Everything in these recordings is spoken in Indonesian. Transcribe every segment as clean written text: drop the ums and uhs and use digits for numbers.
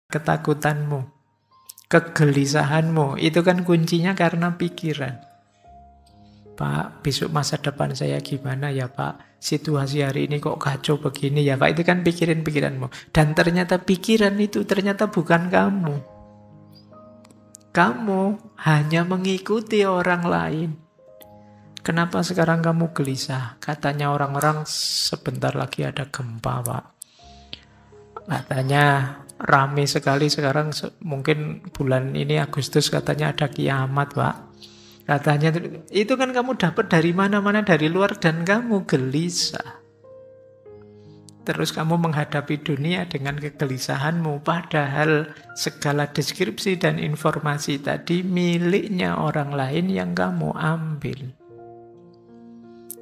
ketakutanmu, kegelisahanmu. Itu kan kuncinya karena pikiran. Pak, besok masa depan saya gimana ya Pak? Situasi hari ini kok kacau begini ya Pak? Itu kan pikiran-pikiranmu. Dan ternyata pikiran itu ternyata bukan kamu. Kamu hanya mengikuti orang lain. Kenapa sekarang kamu gelisah? Katanya orang-orang sebentar lagi ada gempa Pak. Katanya rame sekali sekarang, mungkin bulan ini Agustus katanya ada kiamat Pak. Katanya itu kan kamu dapat dari mana-mana, dari luar, dan kamu gelisah. Terus kamu menghadapi dunia dengan kegelisahanmu, padahal segala deskripsi dan informasi tadi miliknya orang lain yang kamu ambil.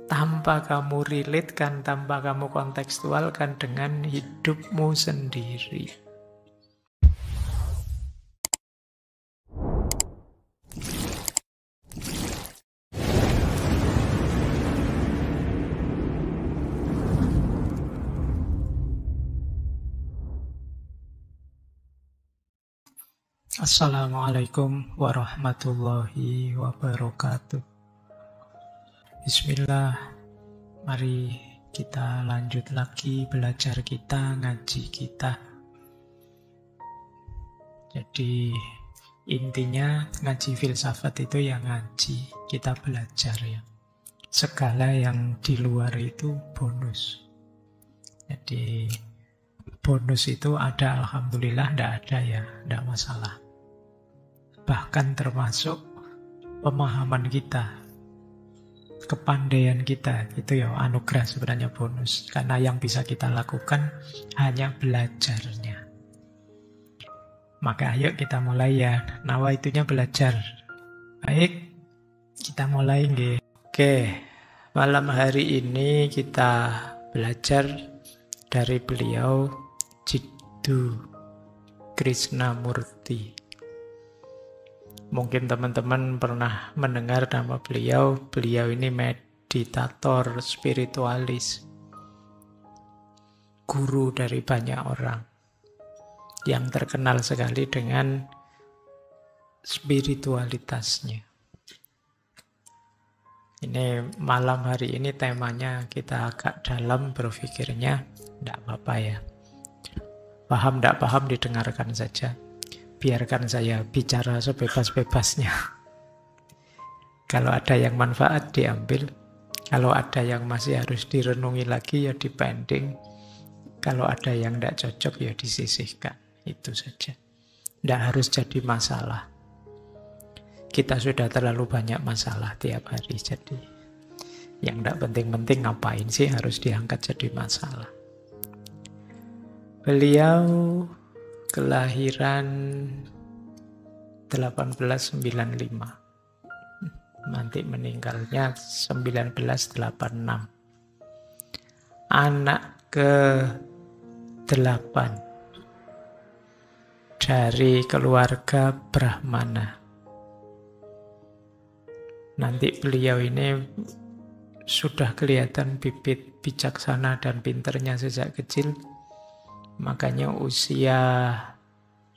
Tanpa kamu relatekan, tanpa kamu kontekstualkan dengan hidupmu sendiri. Assalamualaikum warahmatullahi wabarakatuh. Bismillah, mari kita lanjut lagi belajar kita, ngaji kita. Jadi intinya ngaji filsafat itu ya ngaji, kita belajar ya. Segala yang di luar itu bonus. Jadi bonus itu ada, alhamdulillah, tidak ada ya, tidak masalah. Bahkan termasuk pemahaman kita, kepandaian kita, itu ya anugerah sebenarnya bonus. Karena yang bisa kita lakukan hanya belajarnya. Maka ayo kita mulai ya, nawaitunya belajar. Baik, kita mulai nggih. Oke, malam hari ini kita belajar dari beliau Jiddu Krishnamurti. Mungkin teman-teman pernah mendengar nama beliau. Beliau ini meditator spiritualis, guru dari banyak orang, yang terkenal sekali dengan spiritualitasnya. Ini malam hari ini temanya kita agak dalam berpikirnya, tidak apa-apa ya. Paham tidak paham didengarkan saja. Biarkan saya bicara sebebas-bebasnya. Kalau ada yang manfaat diambil. Kalau ada yang masih harus direnungi lagi ya dipending. Kalau ada yang tidak cocok ya disisihkan. Itu saja. Tidak harus jadi masalah. Kita sudah terlalu banyak masalah tiap hari. Jadi yang tidak penting-penting ngapain sih harus diangkat jadi masalah. Beliau kelahiran 1895. Nanti meninggalnya 1986. Anak ke-8 dari keluarga Brahmana. Nanti beliau ini sudah kelihatan bibit bijaksana dan pinternya sejak kecil. Makanya usia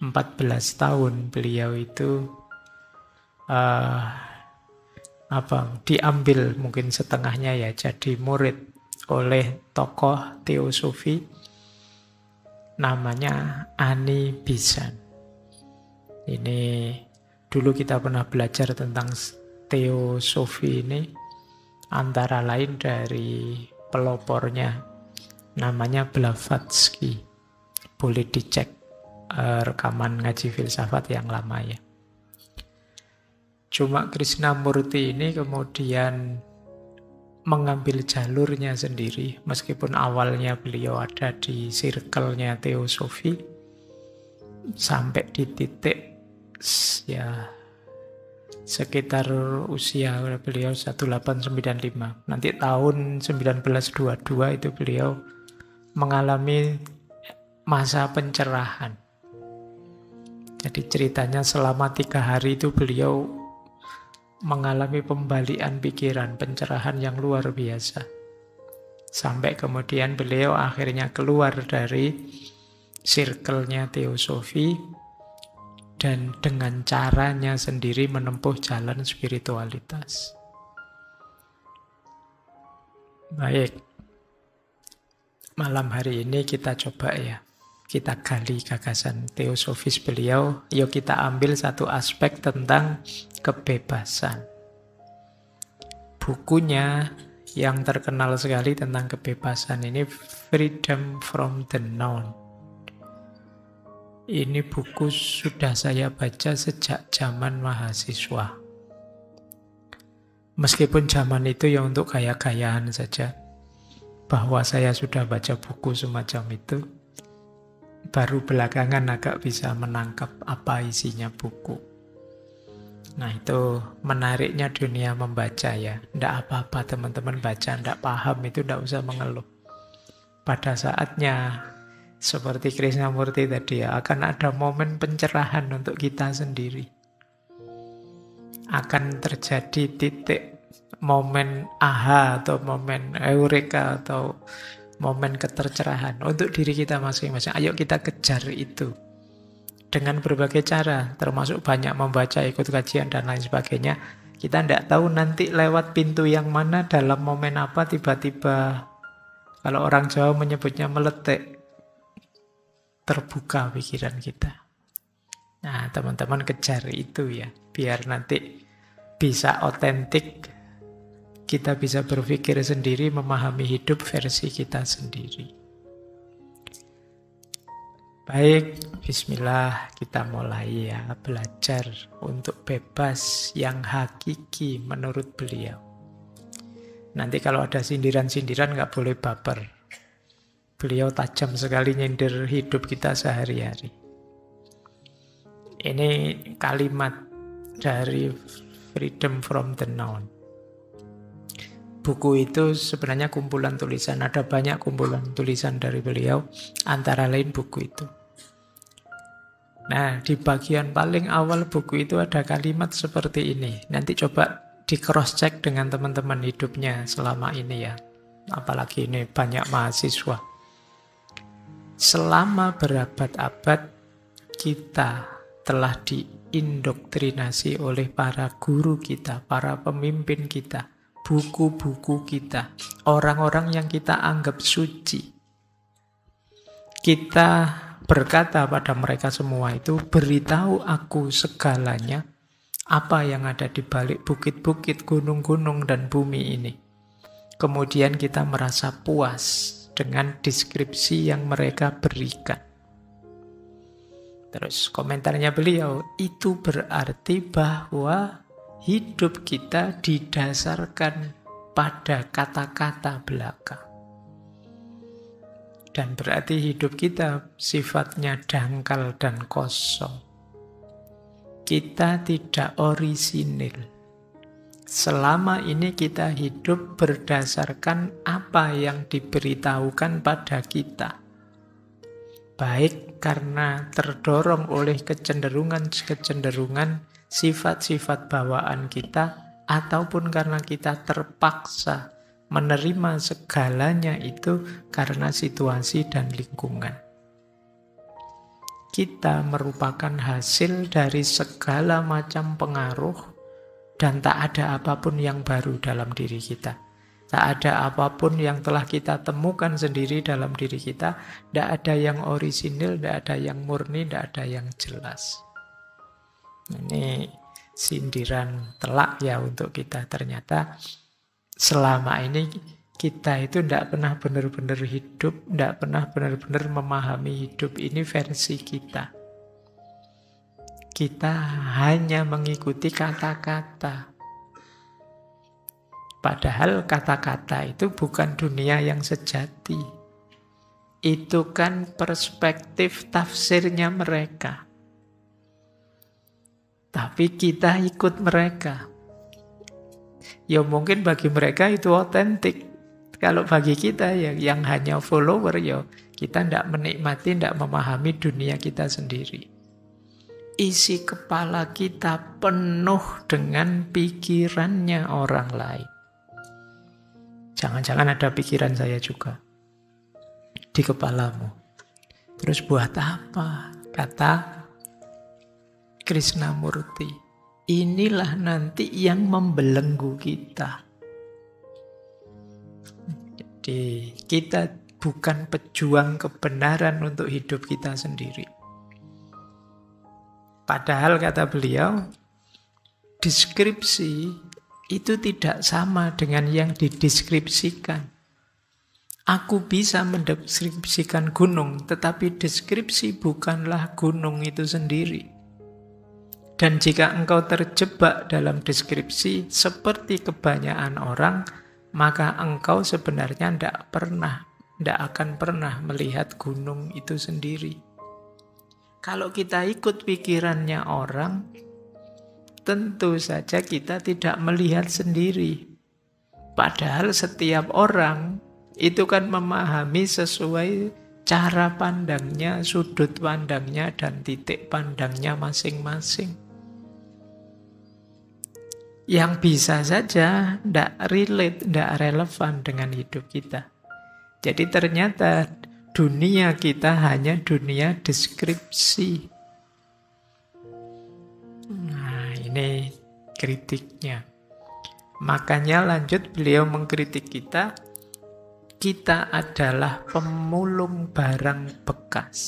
14 tahun beliau itu diambil mungkin setengahnya ya jadi murid oleh tokoh teosofi namanya Ani Besant. Ini dulu kita pernah belajar tentang teosofi ini, antara lain dari pelopornya namanya Blavatsky. Boleh dicek rekaman ngaji filsafat yang lama ya. Cuma Krishnamurti ini kemudian mengambil jalurnya sendiri. Meskipun awalnya beliau ada di circle-nya teosofi, sampai di titik ya sekitar usia beliau 1895. Nanti tahun 1922 itu beliau mengalami masa pencerahan. Jadi ceritanya selama 3 hari itu beliau mengalami pembalikan pikiran, pencerahan yang luar biasa. Sampai kemudian beliau akhirnya keluar dari circle-nya teosofi, dan dengan caranya sendiri menempuh jalan spiritualitas. Baik, malam hari ini kita coba ya, kita gali gagasan teosofis beliau. Yuk kita ambil satu aspek tentang kebebasan. Bukunya yang terkenal sekali tentang kebebasan ini Freedom from the Known. Ini buku sudah saya baca sejak zaman mahasiswa. Meskipun zaman itu ya untuk gaya-gayaan saja. Bahwa saya sudah baca buku semacam itu, baru belakangan agak bisa menangkap apa isinya buku. Nah itu menariknya dunia membaca ya. Tidak apa-apa teman-teman baca, tidak paham itu tidak usah mengeluh. Pada saatnya, seperti Krishnamurti tadi ya, akan ada momen pencerahan untuk kita sendiri. Akan terjadi titik momen aha atau momen eureka atau momen ketercerahan untuk diri kita masing-masing. Ayo kita kejar itu dengan berbagai cara, termasuk banyak membaca, ikut kajian dan lain sebagainya. Kita tidak tahu nanti lewat pintu yang mana, dalam momen apa, tiba-tiba kalau orang Jawa menyebutnya meletek, terbuka pikiran kita. Nah, teman-teman kejar itu ya, biar nanti bisa otentik, kita bisa berpikir sendiri, memahami hidup versi kita sendiri. Baik, bismillah, kita mulai ya, belajar untuk bebas yang hakiki menurut beliau. Nanti kalau ada sindiran-sindiran nggak boleh baper. Beliau tajam sekali nyindir hidup kita sehari-hari. Ini kalimat dari Freedom from the Known. Buku itu sebenarnya kumpulan tulisan. Ada banyak kumpulan tulisan dari beliau, antara lain buku itu. Nah, di bagian paling awal buku itu ada kalimat seperti ini. Nanti coba di cross-check dengan teman-teman hidupnya selama ini ya. Apalagi ini banyak mahasiswa. Selama berabad-abad kita telah diindoktrinasi oleh para guru kita, para pemimpin kita, buku-buku kita, orang-orang yang kita anggap suci. Kita berkata pada mereka semua itu, beritahu aku segalanya, apa yang ada di balik bukit-bukit, gunung-gunung, dan bumi ini. Kemudian kita merasa puas dengan deskripsi yang mereka berikan. Terus komentarnya beliau, itu berarti bahwa hidup kita didasarkan pada kata-kata belaka. Dan berarti hidup kita sifatnya dangkal dan kosong. Kita tidak orisinil. Selama ini kita hidup berdasarkan apa yang diberitahukan pada kita. Baik karena terdorong oleh kecenderungan-kecenderungan sifat-sifat bawaan kita, ataupun karena kita terpaksa menerima segalanya itu karena situasi dan lingkungan. Kita merupakan hasil dari segala macam pengaruh, dan tak ada apapun yang baru dalam diri kita. Tak ada apapun yang telah kita temukan sendiri dalam diri kita. Tidak ada yang orisinil, tidak ada yang murni, tidak ada yang jelas. Ini sindiran telak ya untuk kita. Ternyata selama ini kita itu tidak pernah benar-benar hidup, tidak pernah benar-benar memahami hidup. Ini versi kita. Kita hanya mengikuti kata-kata. Padahal kata-kata itu bukan dunia yang sejati. Itu kan perspektif tafsirnya mereka. Tapi kita ikut mereka. Ya mungkin bagi mereka itu otentik. Kalau bagi kita ya yang hanya follower, ya kita tidak menikmati, tidak memahami dunia kita sendiri. Isi kepala kita penuh dengan pikirannya orang lain. Jangan-jangan ada pikiran saya juga di kepalamu. Terus buat apa? Kata Krishnamurti, inilah nanti yang membelenggu kita. Jadi kita bukan pejuang kebenaran untuk hidup kita sendiri. Padahal kata beliau, deskripsi itu tidak sama dengan yang dideskripsikan. Aku bisa mendeskripsikan gunung, tetapi deskripsi bukanlah gunung itu sendiri. Dan jika engkau terjebak dalam deskripsi seperti kebanyakan orang, maka engkau sebenarnya tidak akan pernah melihat gunung itu sendiri. Kalau kita ikut pikirannya orang, tentu saja kita tidak melihat sendiri. Padahal setiap orang itu kan memahami sesuai cara pandangnya, sudut pandangnya, dan titik pandangnya masing-masing. Yang bisa saja tidak relate, tidak relevan dengan hidup kita. Jadi ternyata dunia kita hanya dunia deskripsi. Nah, ini kritiknya. Makanya lanjut beliau mengkritik kita adalah pemulung barang bekas.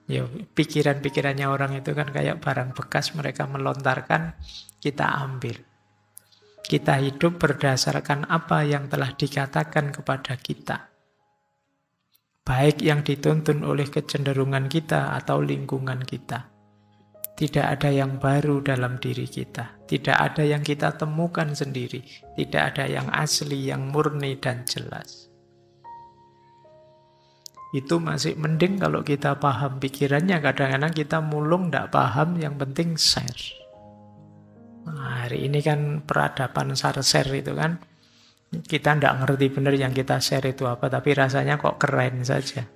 Ya, pikiran-pikirannya orang itu kan kayak barang bekas, mereka melontarkan, kita ambil. Kita hidup berdasarkan apa yang telah dikatakan kepada kita. Baik yang dituntun oleh kecenderungan kita atau lingkungan kita. Tidak ada yang baru dalam diri kita. Tidak ada yang kita temukan sendiri. Tidak ada yang asli, yang murni dan jelas. Itu masih mending kalau kita paham pikirannya. Kadang-kadang kita mulung, tidak paham, yang penting share. Nah, hari ini kan peradaban share itu kan. Kita tidak ngerti benar yang kita share itu apa, tapi rasanya kok keren saja.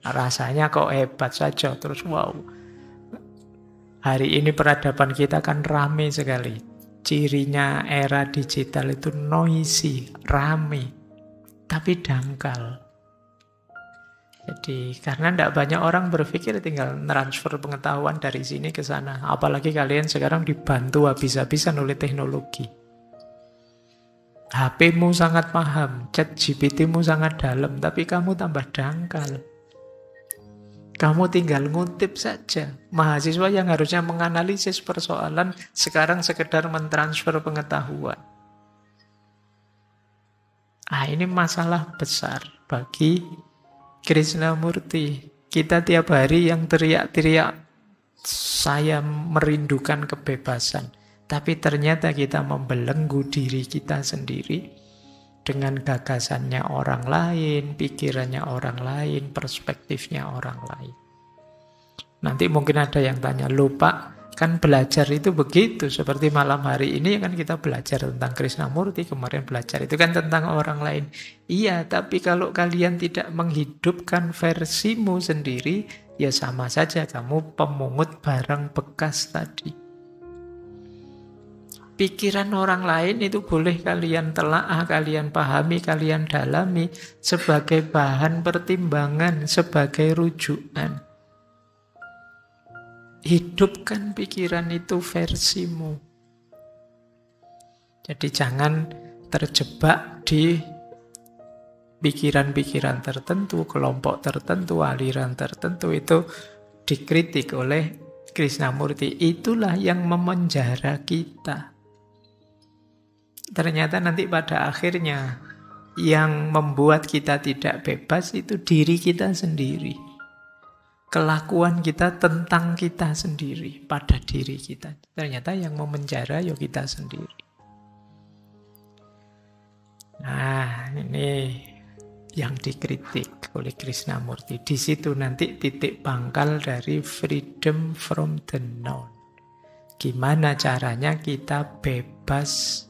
Rasanya kok hebat saja. Terus wow. Hari ini peradaban kita kan rame sekali. Cirinya era digital itu noisy, rame, tapi dangkal. Jadi karena tidak banyak orang berpikir tinggal transfer pengetahuan dari sini ke sana. Apalagi kalian sekarang dibantu habis-habisan oleh teknologi. HP-mu sangat paham, chat GPT-mu sangat dalam, tapi kamu tambah dangkal. Kamu tinggal ngutip saja. Mahasiswa yang harusnya menganalisis persoalan, sekarang sekedar mentransfer pengetahuan. Ini masalah besar bagi Krishnamurti. Kita tiap hari yang teriak-teriak, saya merindukan kebebasan. Tapi ternyata kita membelenggu diri kita sendiri dengan gagasannya orang lain, pikirannya orang lain, perspektifnya orang lain. Nanti mungkin ada yang tanya, loh Pak, kan belajar itu begitu. Seperti malam hari ini kan kita belajar tentang Krishnamurti, kemarin belajar itu kan tentang orang lain. Iya, tapi kalau kalian tidak menghidupkan versimu sendiri, ya sama saja kamu pemungut barang bekas tadi. Pikiran orang lain itu boleh kalian telaah, kalian pahami, kalian dalami sebagai bahan pertimbangan, sebagai rujukan. Hidupkan pikiran itu versimu. Jadi jangan terjebak di pikiran-pikiran tertentu, kelompok tertentu, aliran tertentu. Itu dikritik oleh Krishnamurti. Itulah yang memenjara kita. Ternyata nanti pada akhirnya yang membuat kita tidak bebas itu diri kita sendiri. Kelakuan kita tentang kita sendiri, pada diri kita. Ternyata yang memenjara ya kita sendiri. Nah, ini yang dikritik oleh Krishnamurti. Di situ nanti titik pangkal dari freedom from the known. Gimana caranya kita bebas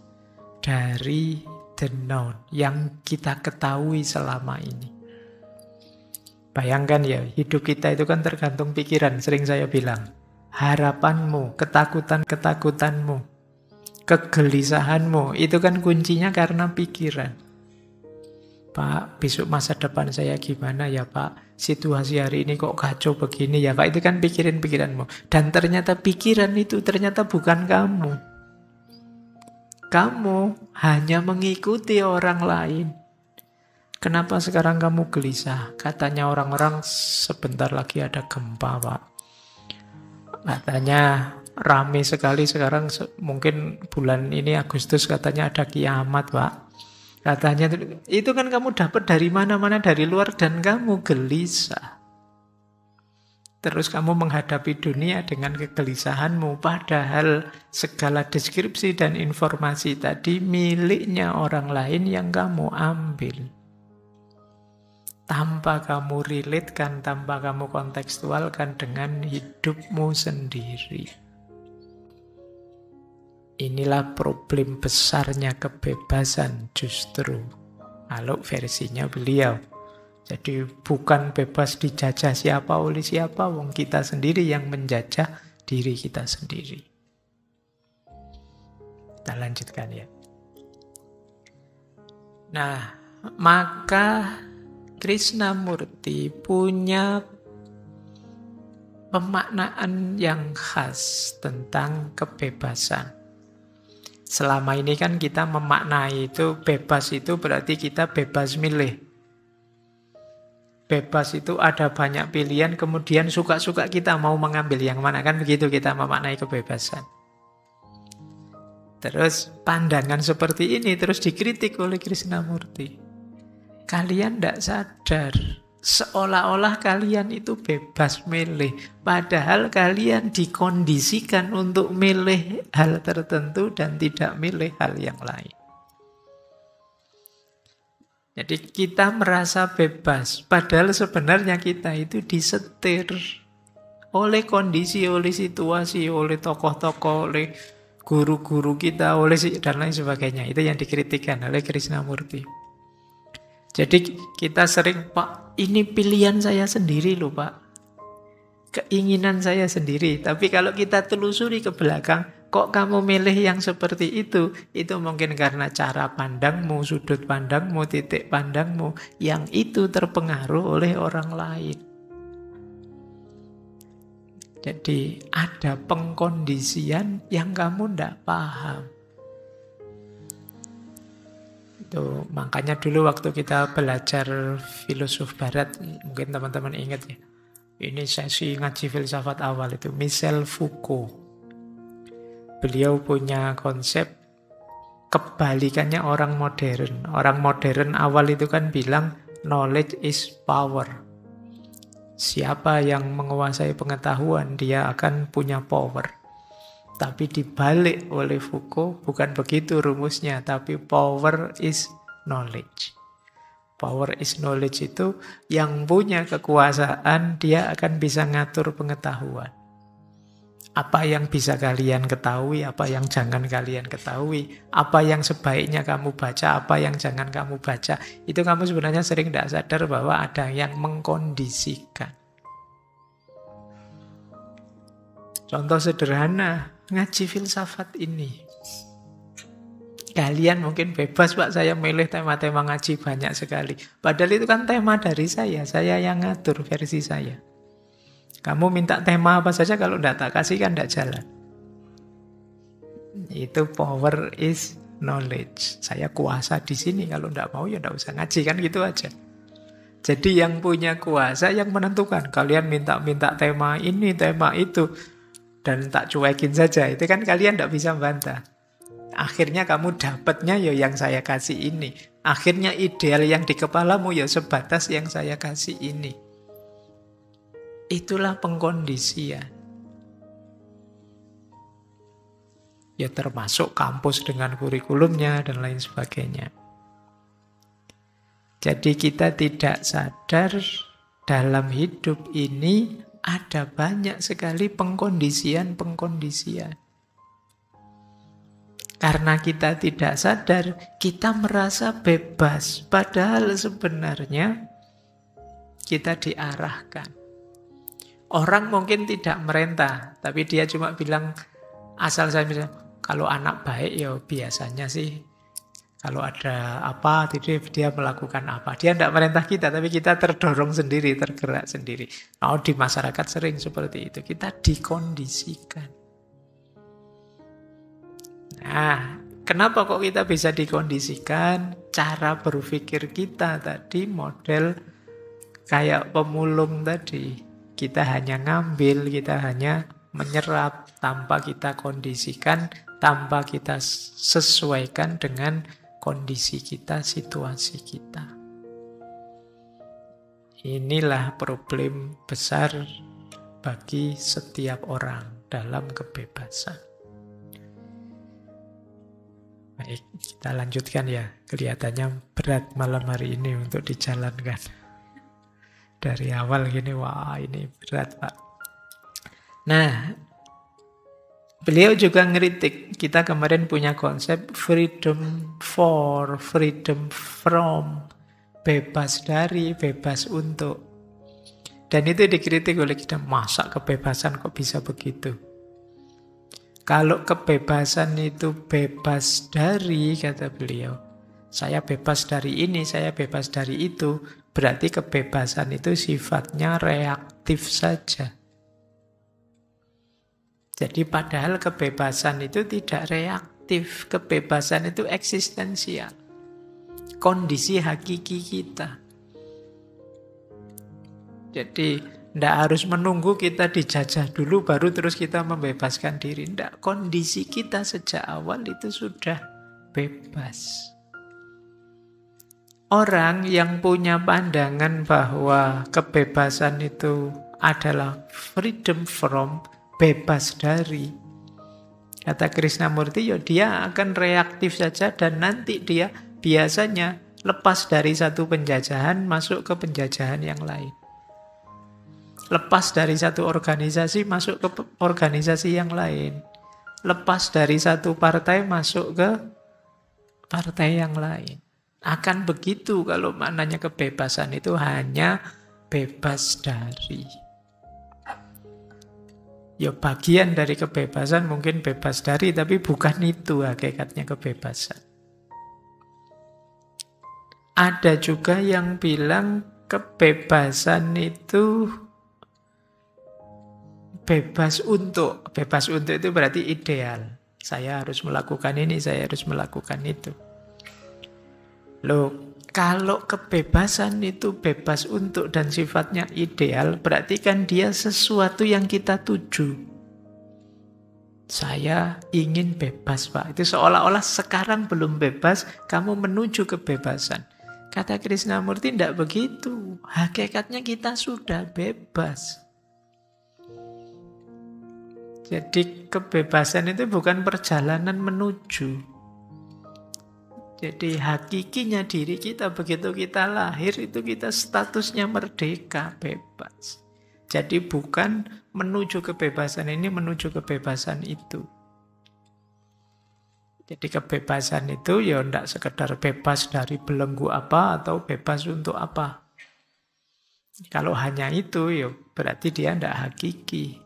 dari the known yang kita ketahui selama ini. Bayangkan ya, hidup kita itu kan tergantung pikiran. Sering saya bilang, harapanmu, ketakutan-ketakutanmu, kegelisahanmu, itu kan kuncinya karena pikiran. Pak, besok masa depan saya gimana ya Pak? Situasi hari ini kok kacau begini ya Pak? Itu kan pikiran-pikiranmu. Dan ternyata pikiran itu ternyata bukan kamu. Kamu hanya mengikuti orang lain. Kenapa sekarang kamu gelisah? Katanya orang-orang sebentar lagi ada gempa Pak. Katanya rame sekali sekarang, mungkin bulan ini Agustus katanya ada kiamat Pak. Katanya itu kan kamu dapat dari mana-mana dari luar dan kamu gelisah. Terus kamu menghadapi dunia dengan kegelisahanmu, padahal segala deskripsi dan informasi tadi miliknya orang lain yang kamu ambil. Tanpa kamu relatekan, tanpa kamu kontekstualkan dengan hidupmu sendiri. Inilah problem besarnya kebebasan justru. Kalau versinya beliau. Jadi bukan bebas dijajah siapa oleh siapa, wong kita sendiri yang menjajah diri kita sendiri. Kita lanjutkan ya. Nah, maka Krishnamurti punya pemaknaan yang khas tentang kebebasan. Selama ini kan kita memaknai itu, bebas itu berarti kita bebas milih. Bebas itu ada banyak pilihan, kemudian suka-suka kita mau mengambil yang mana. Kan begitu kita memaknai kebebasan. Terus pandangan seperti ini terus dikritik oleh Krishnamurti. Kalian tidak sadar, seolah-olah kalian itu bebas milih. Padahal kalian dikondisikan untuk milih hal tertentu dan tidak milih hal yang lain. Jadi kita merasa bebas, padahal sebenarnya kita itu disetir oleh kondisi, oleh situasi, oleh tokoh-tokoh, oleh guru-guru kita, dan lain sebagainya. Itu yang dikritikkan oleh Krishnamurti. Jadi kita sering, Pak, ini pilihan saya sendiri loh Pak. Keinginan saya sendiri. Tapi kalau kita telusuri ke belakang, kok kamu milih yang seperti itu? Itu mungkin karena cara pandangmu, sudut pandangmu, titik pandangmu, yang itu terpengaruh oleh orang lain. Jadi ada pengkondisian yang kamu tidak paham. Itu makanya dulu waktu kita belajar filosof barat, mungkin teman-teman ingat ya, ini sesi ngaji filsafat awal itu, Michel Foucault. Beliau punya konsep kebalikannya orang modern. Orang modern awal itu kan bilang knowledge is power. Siapa yang menguasai pengetahuan, dia akan punya power. Tapi dibalik oleh Foucault, bukan begitu rumusnya, tapi power is knowledge. Power is knowledge itu yang punya kekuasaan, dia akan bisa ngatur pengetahuan. Apa yang bisa kalian ketahui, apa yang jangan kalian ketahui, apa yang sebaiknya kamu baca, apa yang jangan kamu baca. Itu kamu sebenarnya sering tidak sadar bahwa ada yang mengkondisikan. Contoh sederhana, ngaji filsafat ini. Kalian mungkin bebas Pak, saya milih tema-tema ngaji banyak sekali. Padahal itu kan tema dari saya yang ngatur versi saya. Kamu minta tema apa saja, kalau tidak tak kasih kan tidak jalan. Itu power is knowledge. Saya kuasa di sini, kalau tidak mau ya tidak usah ngaji, kan gitu aja. Jadi yang punya kuasa yang menentukan. Kalian minta tema ini, tema itu, dan tak cuekin saja, itu kan kalian tidak bisa bantah. Akhirnya kamu dapatnya ya yang saya kasih ini. Akhirnya ideal yang di kepalamu ya sebatas yang saya kasih ini. Itulah pengkondisian. Ya termasuk kampus dengan kurikulumnya dan lain sebagainya. Jadi kita tidak sadar dalam hidup ini ada banyak sekali pengkondisian-pengkondisian. Karena kita tidak sadar, kita merasa bebas. Padahal sebenarnya kita diarahkan. Orang mungkin tidak merintah, tapi dia cuma bilang, asal saya bilang, kalau anak baik ya biasanya sih Kalau ada apa, dia melakukan apa. Dia tidak merintah kita, tapi kita terdorong sendiri, tergerak sendiri. Oh, di masyarakat sering seperti itu. Kita dikondisikan. Nah, kenapa kok kita bisa dikondisikan? Cara berpikir kita tadi model kayak pemulung tadi. Kita hanya ngambil, kita hanya menyerap tanpa kita kondisikan, tanpa kita sesuaikan dengan kondisi kita, situasi kita. Inilah problem besar bagi setiap orang dalam kebebasan. Baik, kita lanjutkan ya. Kelihatannya berat malam hari ini untuk dijalankan. Dari awal gini, wah ini berat Pak. Nah, beliau juga ngeritik. Kita kemarin punya konsep freedom for, freedom from. Bebas dari, bebas untuk. Dan itu dikritik oleh kita. Masa kebebasan kok bisa begitu? Kalau kebebasan itu bebas dari, kata beliau, saya bebas dari ini, saya bebas dari itu, berarti kebebasan itu sifatnya reaktif saja. Jadi padahal kebebasan itu tidak reaktif, kebebasan itu eksistensial. Kondisi hakiki kita. Jadi tidak harus menunggu kita dijajah dulu baru terus kita membebaskan diri. Tidak, kondisi kita sejak awal itu sudah bebas. Orang yang punya pandangan bahwa kebebasan itu adalah freedom from, bebas dari, kata Krishnamurti, ya dia akan reaktif saja dan nanti dia biasanya lepas dari satu penjajahan masuk ke penjajahan yang lain. Lepas dari satu organisasi masuk ke organisasi yang lain. Lepas dari satu partai masuk ke partai yang lain. Akan begitu kalau maknanya kebebasan itu hanya bebas dari. Ya bagian dari kebebasan mungkin bebas dari, tapi bukan itu hakikatnya kebebasan. Ada juga yang bilang kebebasan itu bebas untuk. Bebas untuk itu berarti ideal. Saya harus melakukan ini, saya harus melakukan itu. Loh, kalau kebebasan itu bebas untuk dan sifatnya ideal, berarti kan dia sesuatu yang kita tuju. Saya ingin bebas, Pak. Itu seolah-olah sekarang belum bebas, kamu menuju kebebasan. Kata Krishnamurti, tidak begitu. Hakikatnya kita sudah bebas. Jadi kebebasan itu bukan perjalanan menuju. Jadi hakikinya diri kita begitu kita lahir itu kita statusnya merdeka, bebas. Jadi bukan menuju kebebasan ini, menuju kebebasan itu. Jadi kebebasan itu ya tidak sekedar bebas dari belenggu apa atau bebas untuk apa. Kalau hanya itu ya berarti dia tidak hakiki.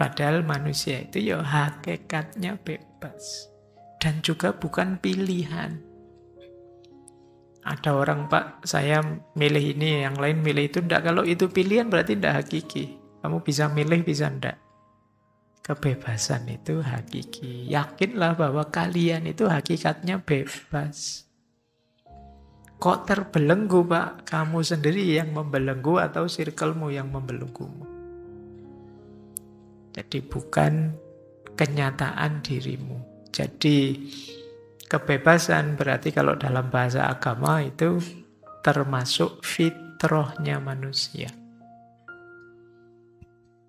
Padahal manusia itu ya hakikatnya bebas. Dan juga bukan pilihan. Ada orang, Pak, saya milih ini, yang lain milih itu. Enggak, kalau itu pilihan berarti tidak hakiki. Kamu bisa milih, bisa enggak. Kebebasan itu hakiki. Yakinlah bahwa kalian itu hakikatnya bebas. Kok terbelenggu, Pak? Kamu sendiri yang membelenggu atau circlemu yang membelenggumu. Jadi bukan kenyataan dirimu. Jadi kebebasan berarti kalau dalam bahasa agama itu termasuk fitrahnya manusia.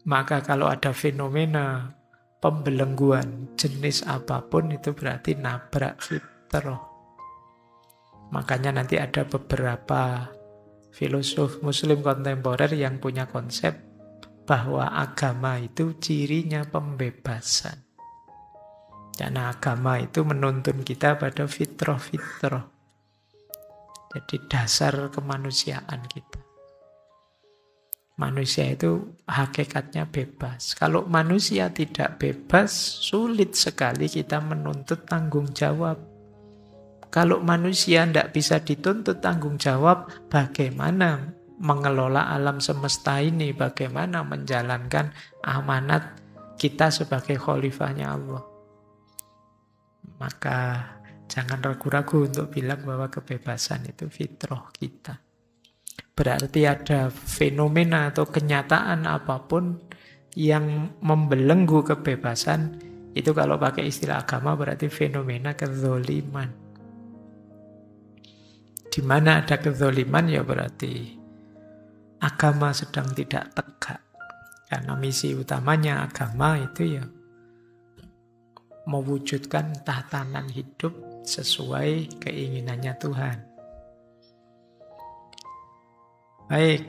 Maka kalau ada fenomena pembelengguan jenis apapun itu berarti nabrak fitrah. Makanya nanti ada beberapa filosof muslim kontemporer yang punya konsep bahwa agama itu cirinya pembebasan. Karena agama itu menuntun kita pada fitrah-fitrah. Jadi dasar kemanusiaan kita. Manusia itu hakikatnya bebas. Kalau manusia tidak bebas, sulit sekali kita menuntut tanggung jawab. Kalau manusia tidak bisa dituntut tanggung jawab, bagaimana mengelola alam semesta ini, bagaimana menjalankan amanat kita sebagai khalifahnya Allah. Maka jangan ragu-ragu untuk bilang bahwa kebebasan itu fitrah kita. Berarti ada fenomena atau kenyataan apapun yang membelenggu kebebasan, itu kalau pakai istilah agama berarti fenomena kezoliman. Di mana ada kezoliman ya berarti agama sedang tidak tegak. Karena misi utamanya agama itu ya mewujudkan tatanan hidup sesuai keinginannya Tuhan. Baik,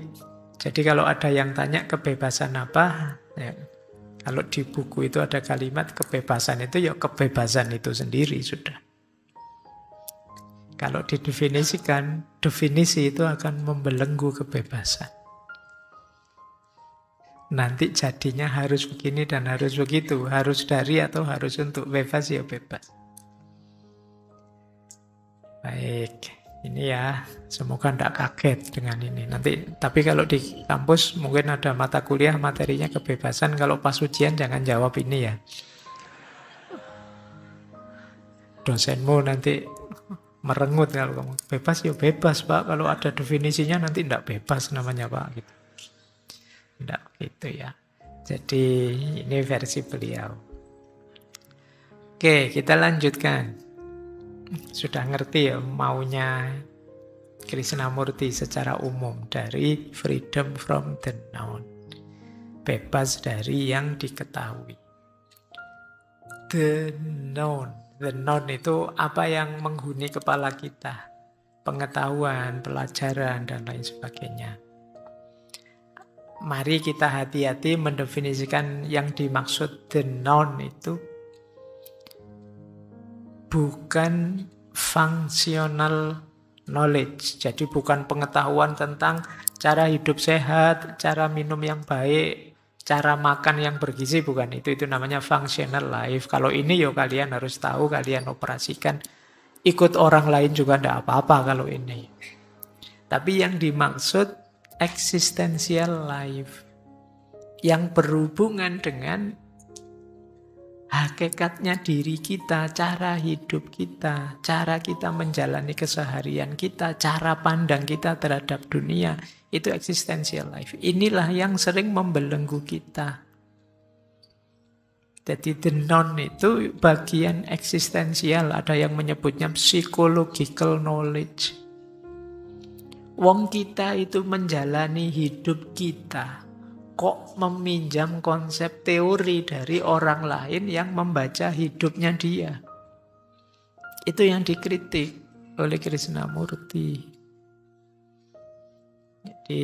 jadi kalau ada yang tanya kebebasan apa, ya, kalau di buku itu ada kalimat kebebasan itu ya kebebasan itu sendiri sudah. Kalau didefinisikan, definisi itu akan membelenggu kebebasan. Nanti jadinya harus begini dan harus begitu, harus dari atau harus untuk, bebas ya bebas. Baik, ini ya, semoga tidak kaget dengan ini. Nanti, tapi kalau di kampus mungkin ada mata kuliah materinya kebebasan, kalau pas ujian jangan jawab ini ya. Dosenmu nanti merengut kalau kamu bebas ya bebas Pak, kalau ada definisinya nanti tidak bebas namanya Pak gitu. Tidak gitu ya. Jadi ini versi beliau. Oke, kita lanjutkan. Sudah ngerti ya maunya Krishnamurti secara umum dari freedom from the known. Bebas dari yang diketahui. The known. The known itu apa yang menghuni kepala kita. Pengetahuan, pelajaran, dan lain sebagainya. Mari kita hati-hati mendefinisikan yang dimaksud the known itu bukan functional knowledge. Jadi bukan pengetahuan tentang cara hidup sehat, cara minum yang baik, cara makan yang bergizi, bukan itu. Itu namanya functional life. Kalau ini ya kalian harus tahu, kalian operasikan. Ikut orang lain juga tidak apa-apa kalau ini. Tapi yang dimaksud existential life yang berhubungan dengan hakikatnya diri kita, cara hidup kita, cara kita menjalani keseharian kita, cara pandang kita terhadap dunia, itu existential life. Inilah yang sering membelenggu kita. Jadi the known itu bagian eksistensial, ada yang menyebutnya psychological knowledge. Wong kita itu menjalani hidup kita, kok meminjam konsep teori dari orang lain yang membaca hidupnya dia. Itu yang dikritik oleh Krishnamurti. Jadi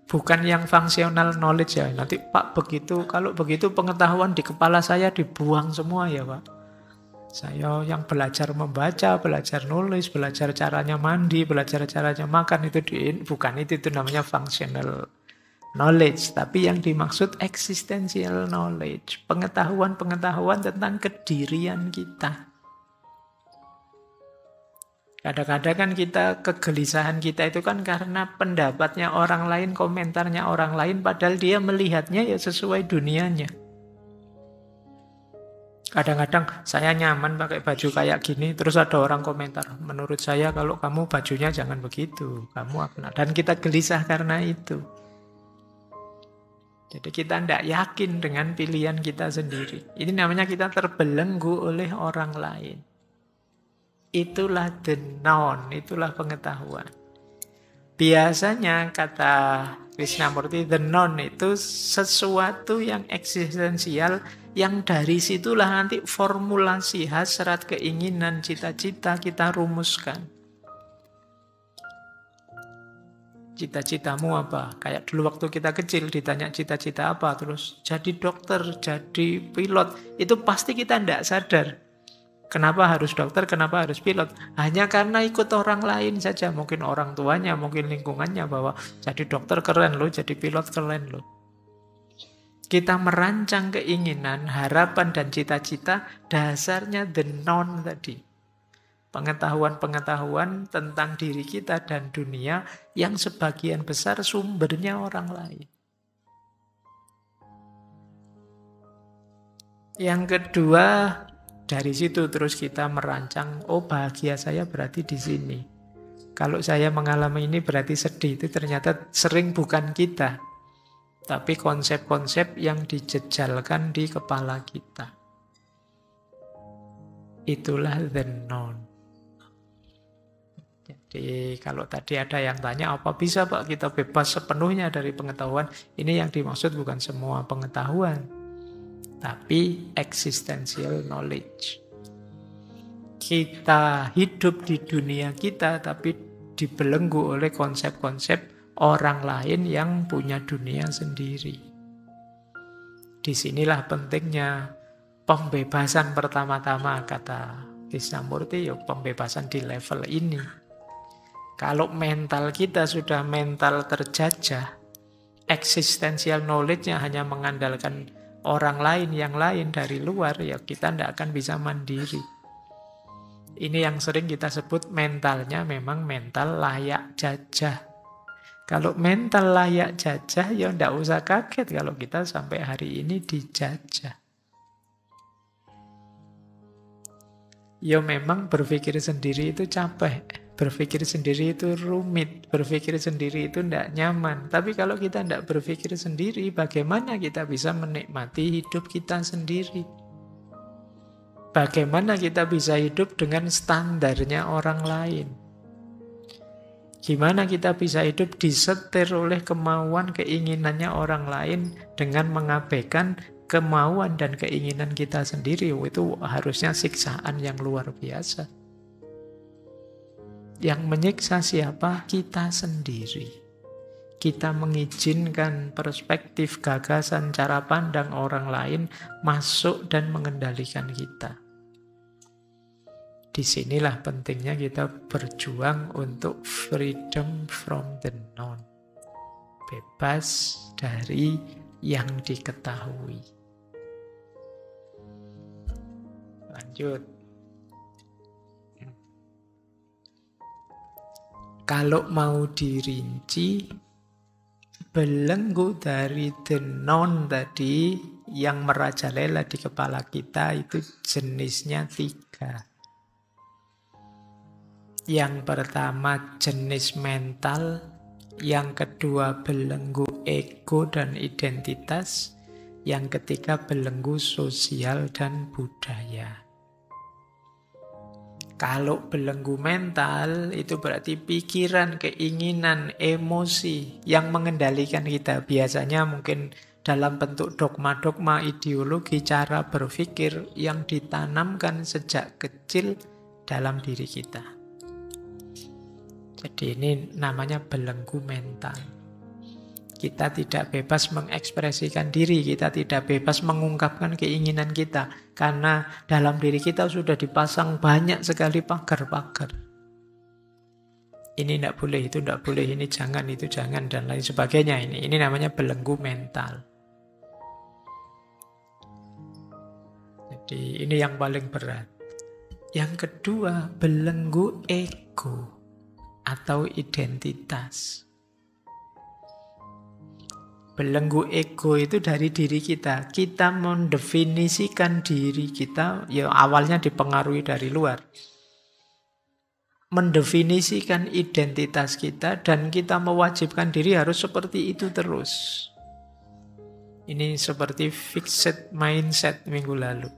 bukan yang functional knowledge ya. Nanti Pak begitu, kalau begitu pengetahuan di kepala saya dibuang semua ya Pak. Saya yang belajar membaca, belajar nulis, belajar caranya mandi, belajar caranya makan, itu bukan itu namanya functional knowledge. Tapi yang dimaksud existential knowledge, pengetahuan-pengetahuan tentang kedirian kita. Kadang-kadang kan kegelisahan kita itu kan karena pendapatnya orang lain, komentarnya orang lain, padahal dia melihatnya ya sesuai dunianya. Kadang-kadang saya nyaman pakai baju kayak gini, terus ada orang komentar, menurut saya kalau kamu bajunya jangan begitu, kamu apa? Dan kita gelisah karena itu. Jadi kita tidak yakin dengan pilihan kita sendiri. Ini namanya kita terbelenggu oleh orang lain. Itulah the known, itulah pengetahuan. Biasanya kata Krishnamurti, the known itu sesuatu yang eksistensial, yang dari situlah nanti formulasi hasrat, keinginan, cita-cita kita rumuskan. Cita-citamu apa? Kayak dulu waktu kita kecil ditanya cita-cita apa, terus jadi dokter, jadi pilot. Itu pasti kita tidak sadar. Kenapa harus dokter, kenapa harus pilot? Hanya karena ikut orang lain saja. Mungkin orang tuanya, mungkin lingkungannya, bahwa jadi dokter keren loh, jadi pilot keren loh. Kita merancang keinginan, harapan, dan cita-cita dasarnya the known tadi. Pengetahuan-pengetahuan tentang diri kita dan dunia yang sebagian besar sumbernya orang lain. Yang kedua, dari situ terus kita merancang, oh bahagia saya berarti di sini. Kalau saya mengalami ini berarti sedih, itu ternyata sering bukan kita. Tapi konsep-konsep yang dijejalkan di kepala kita. Itulah the known. Jadi kalau tadi ada yang tanya, apa bisa Pak kita bebas sepenuhnya dari pengetahuan? Ini yang dimaksud bukan semua pengetahuan, tapi existential knowledge. Kita hidup di dunia kita, tapi dibelenggu oleh konsep-konsep orang lain yang punya dunia sendiri. Disinilah pentingnya pembebasan pertama-tama, kata Krishnamurti, ya pembebasan di level ini. Kalau mental kita sudah mental terjajah, existential knowledge-nya hanya mengandalkan orang lain yang lain dari luar, ya kita tidak akan bisa mandiri. Ini yang sering kita sebut mentalnya memang mental layak jajah. Kalau mental layak jajah, ya tidak usah kaget kalau kita sampai hari ini dijajah. Ya memang berpikir sendiri itu capek. Berpikir sendiri itu rumit, berpikir sendiri itu tidak nyaman. Tapi kalau kita tidak berpikir sendiri, bagaimana kita bisa menikmati hidup kita sendiri? Bagaimana kita bisa hidup dengan standarnya orang lain? Gimana kita bisa hidup disetir oleh kemauan, keinginannya orang lain dengan mengabaikan kemauan dan keinginan kita sendiri? Itu harusnya siksaan yang luar biasa. Yang menyiksa siapa? Kita sendiri. Kita mengizinkan perspektif, gagasan, cara pandang orang lain masuk dan mengendalikan kita. Disinilah pentingnya kita berjuang untuk freedom from the known. Bebas dari yang diketahui. Lanjut. Kalau mau dirinci, belenggu dari the known tadi yang merajalela di kepala kita itu jenisnya 3. Yang pertama jenis mental, yang kedua belenggu ego dan identitas, yang ketiga belenggu sosial dan budaya. Kalau belenggu mental itu berarti pikiran, keinginan, emosi yang mengendalikan kita. Biasanya mungkin dalam bentuk dogma-dogma, ideologi, cara berpikir yang ditanamkan sejak kecil dalam diri kita. Jadi ini namanya belenggu mental. Kita tidak bebas mengekspresikan diri, kita tidak bebas mengungkapkan keinginan kita. Karena dalam diri kita sudah dipasang banyak sekali pagar-pagar. Ini tidak boleh, itu tidak boleh, ini jangan, itu jangan, dan lain sebagainya. Ini namanya belenggu mental. Jadi ini yang paling berat. Yang kedua, belenggu ego atau identitas. Belenggu ego itu dari diri kita. Kita mendefinisikan diri kita, ya awalnya dipengaruhi dari luar. Mendefinisikan identitas kita dan kita mewajibkan diri harus seperti itu terus. Ini seperti fixed mindset minggu lalu.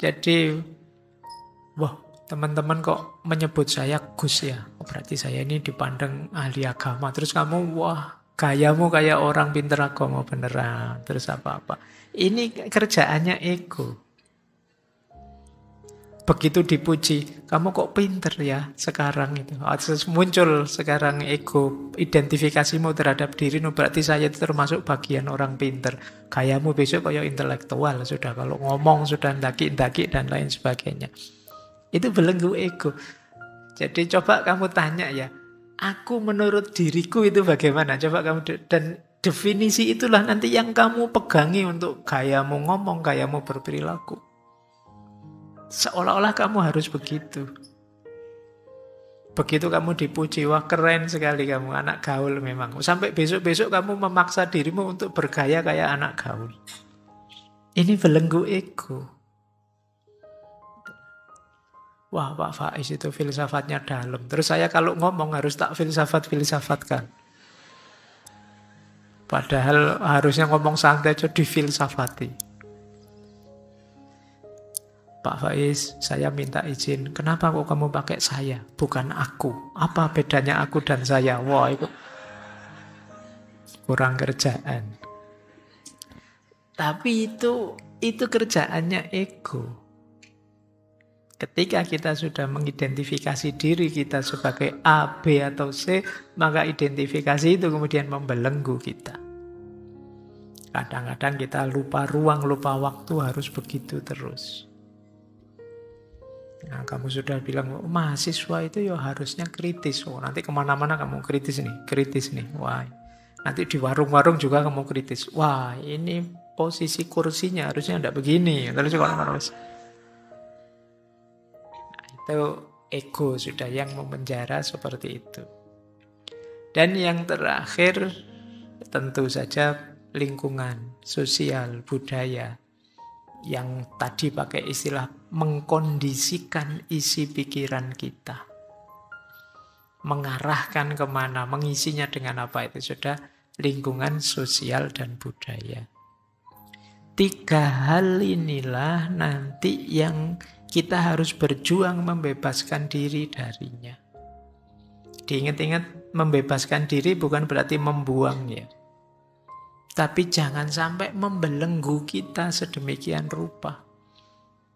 Jadi, wah, teman-teman kok menyebut saya Gus ya? Berarti saya ini dipandang ahli agama. Terus kamu, wah, gayamu kayak orang pinter agama beneran. Terus apa-apa. Ini kerjaannya ego. Begitu dipuji, kamu kok pinter ya sekarang itu. Muncul sekarang ego, identifikasimu terhadap diri, berarti saya itu termasuk bagian orang pinter. Gayamu besok kayak intelektual sudah. Kalau ngomong sudah ndaki-ndaki dan lain sebagainya. Itu belenggu ego. Jadi coba kamu tanya ya, aku menurut diriku itu bagaimana? Coba kamu, dan definisi itulah nanti yang kamu pegangi untuk gayamu ngomong, gayamu berperilaku. Seolah-olah kamu harus begitu. Begitu kamu dipuji, wah keren sekali kamu, anak gaul memang. Sampai besok-besok kamu memaksa dirimu untuk bergaya kayak anak gaul. Ini belenggu ego. Wah Pak Faiz itu filsafatnya dalam. Terus saya kalau ngomong harus tak filsafatkan. Padahal harusnya ngomong santai aja difilsafati. Pak Faiz, saya minta izin. Kenapa kok kamu pakai saya, bukan aku? Apa bedanya aku dan saya? Wah, itu kurang kerjaan. Tapi itu kerjaannya ego. Ketika kita sudah mengidentifikasi diri kita sebagai A, B, atau C, maka identifikasi itu kemudian membelenggu kita. Kadang-kadang kita lupa ruang, lupa waktu, harus begitu terus. Nah, kamu sudah bilang, mahasiswa itu ya harusnya kritis. Oh, nanti kemana-mana kamu kritis nih. Wah, nanti di warung-warung juga kamu kritis. Wah, ini posisi kursinya harusnya tidak begini. Terus kemana-mana. Nah, itu ego sudah yang memenjara seperti itu. Dan yang terakhir, tentu saja lingkungan, sosial, budaya. Yang tadi pakai istilah mengkondisikan isi pikiran kita. Mengarahkan kemana, mengisinya dengan apa, itu sudah lingkungan, sosial, dan budaya. 3 hal inilah nanti yang kita harus berjuang membebaskan diri darinya. Diingat-ingat, membebaskan diri bukan berarti membuangnya. Tapi jangan sampai membelenggu kita sedemikian rupa.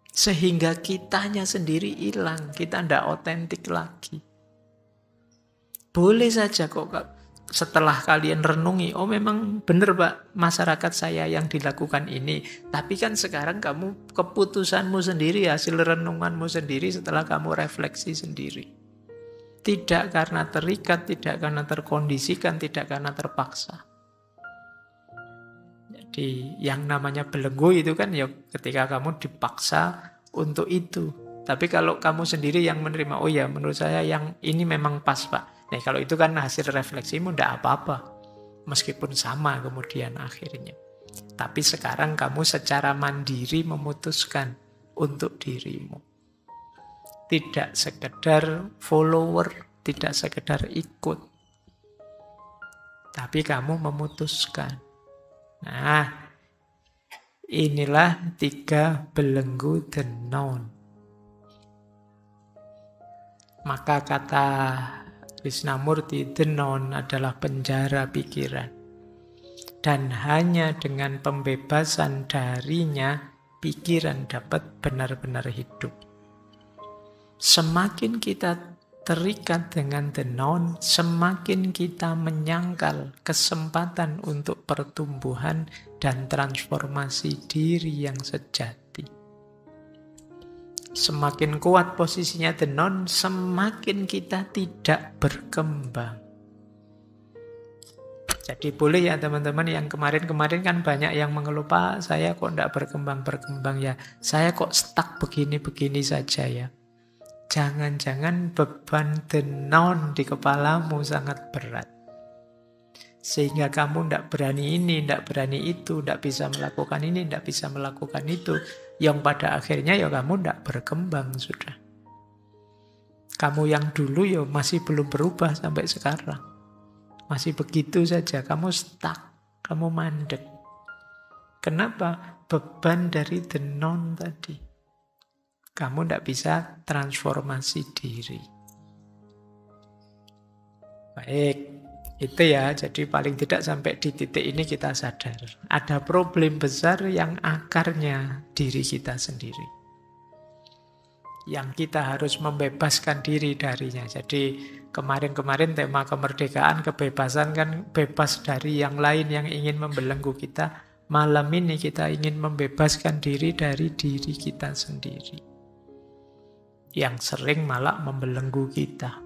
Sehingga kitanya sendiri hilang. Kita tidak otentik lagi. Boleh saja kok setelah kalian renungi, oh memang benar Pak, masyarakat saya yang dilakukan ini. Tapi kan sekarang kamu keputusanmu sendiri, hasil renunganmu sendiri setelah kamu refleksi sendiri. Tidak karena terikat, tidak karena terkondisikan, tidak karena terpaksa. Jadi yang namanya belenggu itu kan ya ketika kamu dipaksa untuk itu. Tapi kalau kamu sendiri yang menerima, oh ya menurut saya yang ini memang pas Pak. Nah kalau itu kan hasil refleksimu tidak apa-apa. Meskipun sama kemudian akhirnya. Tapi sekarang kamu secara mandiri memutuskan untuk dirimu. Tidak sekedar follower, tidak sekedar ikut. Tapi kamu memutuskan. Nah, inilah 3 belenggu the known. Maka kata Krishnamurti, the known adalah penjara pikiran. Dan hanya dengan pembebasan darinya, pikiran dapat benar-benar hidup. Semakin kita terikat dengan the known, semakin kita menyangkal kesempatan untuk pertumbuhan dan transformasi diri yang sejati. Semakin kuat posisinya the known, semakin kita tidak berkembang. Jadi boleh ya teman-teman yang kemarin-kemarin kan banyak yang mengeluh, Pak, saya kok tidak berkembang ya, saya kok stuck begini-begini saja ya. Jangan-jangan beban the known di kepalamu sangat berat. Sehingga kamu tidak berani ini, tidak berani itu, tidak bisa melakukan ini, tidak bisa melakukan itu. Yang pada akhirnya ya kamu tidak berkembang sudah. Kamu yang dulu ya masih belum berubah sampai sekarang. Masih begitu saja, kamu stuck, kamu mandek. Kenapa? Beban dari the known tadi. Kamu tidak bisa transformasi diri. Baik, itu ya. Jadi paling tidak sampai di titik ini kita sadar. Ada problem besar yang akarnya diri kita sendiri. Yang kita harus membebaskan diri darinya. Jadi kemarin-kemarin tema kemerdekaan, kebebasan kan bebas dari yang lain yang ingin membelenggu kita. Malam ini kita ingin membebaskan diri dari diri kita sendiri. Yang sering malah membelenggu kita.